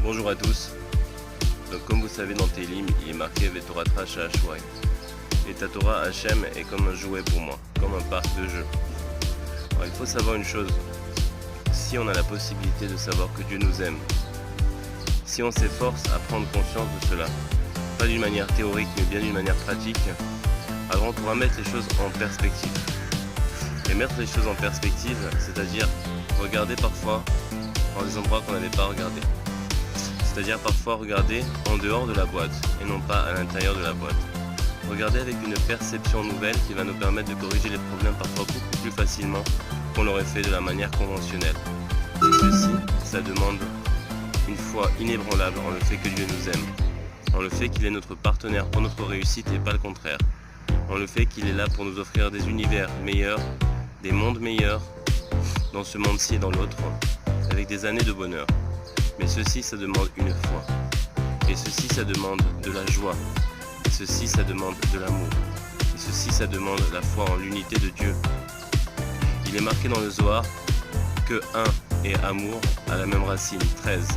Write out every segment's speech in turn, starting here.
Bonjour à tous. Donc, comme vous savez dans Télim, il est marqué Vetoratra Sha'ashuai. Et ta Torah Hachem est comme un jouet pour moi, comme un parc de jeux. Alors, il faut savoir une chose. Si on a la possibilité de savoir que Dieu nous aime, si on s'efforce à prendre conscience de cela, pas d'une manière théorique mais bien d'une manière pratique, alors on pourra mettre les choses en perspective. Et mettre les choses en perspective, c'est-à-dire regarder parfois dans des endroits qu'on n'avait pas regardé. C'est-à-dire parfois regarder en dehors de la boîte et non pas à l'intérieur de la boîte. Regarder avec une perception nouvelle qui va nous permettre de corriger les problèmes parfois beaucoup plus facilement qu'on l'aurait fait de la manière conventionnelle. Et ceci, ça demande une foi inébranlable en le fait que Dieu nous aime, en le fait qu'il est notre partenaire pour notre réussite et pas le contraire, en le fait qu'il est là pour nous offrir des univers meilleurs, des mondes meilleurs, dans ce monde-ci et dans l'autre, avec des années de bonheur. Mais ceci, ça demande une foi. Et ceci, ça demande de la joie. Et ceci, ça demande de l'amour. Et ceci, ça demande la foi en l'unité de Dieu. Il est marqué dans le Zohar que 1 et amour a la même racine, 13.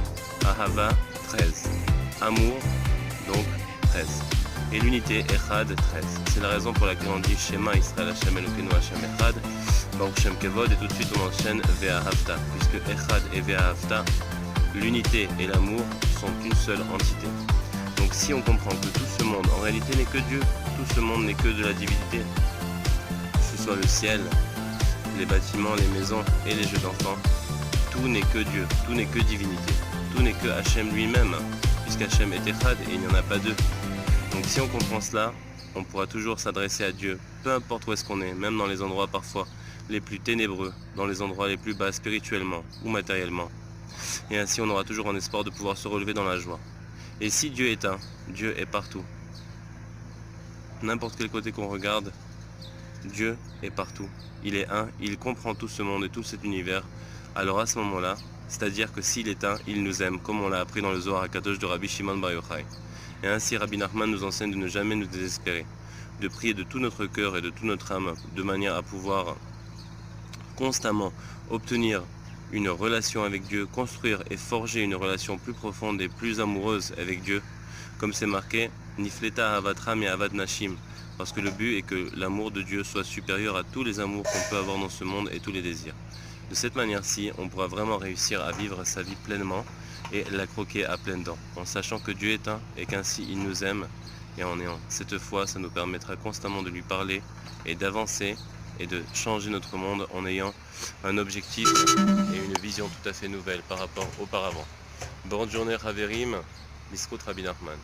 Ahava, 13. Amour, donc 13. Et l'unité, Echad, 13. C'est la raison pour laquelle on dit Shema Israël Hashem Elokeinu Hashem Echad, Baruch Shem Kevod, et tout de suite on enchaîne Ve'ahavta, puisque Echad et Ve'ahavta, l'unité et l'amour sont une seule entité. Donc si on comprend que tout ce monde en réalité n'est que Dieu, tout ce monde n'est que de la divinité, que ce soit le ciel, les bâtiments, les maisons et les jeux d'enfants, tout n'est que Dieu, tout n'est que divinité, tout n'est que Hachem lui-même, puisqu'Hachem est Echad et il n'y en a pas deux. Donc si on comprend cela, on pourra toujours s'adresser à Dieu, peu importe où est-ce qu'on est, même dans les endroits parfois les plus ténébreux, dans les endroits les plus bas spirituellement ou matériellement. Et ainsi on aura toujours un espoir de pouvoir se relever dans la joie. Et si Dieu est un, Dieu est partout. N'importe quel côté qu'on regarde, Dieu est partout. Il est un, il comprend tout ce monde et tout cet univers. Alors à ce moment-là, c'est-à-dire que s'il est un, il nous aime, comme on l'a appris dans le Zohar HaKadosh de Rabbi Shimon Bar Yochai. Et ainsi Rabbi Nachman nous enseigne de ne jamais nous désespérer, de prier de tout notre cœur et de toute notre âme, de manière à pouvoir constamment obtenir une relation avec Dieu, construire et forger une relation plus profonde et plus amoureuse avec Dieu, comme c'est marqué Nifleta Avatram et Avad Nashim, parce que le but est que l'amour de Dieu soit supérieur à tous les amours qu'on peut avoir dans ce monde et tous les désirs. De cette manière-ci, on pourra vraiment réussir à vivre sa vie pleinement et la croquer à pleines dents, en sachant que Dieu est un et qu'ainsi il nous aime, et en ayant cette foi, ça nous permettra constamment de lui parler et d'avancer et de changer notre monde en ayant un objectif et une vision tout à fait nouvelle par rapport auparavant. Bonne journée Haverim, Biskout Rabbi Nachman.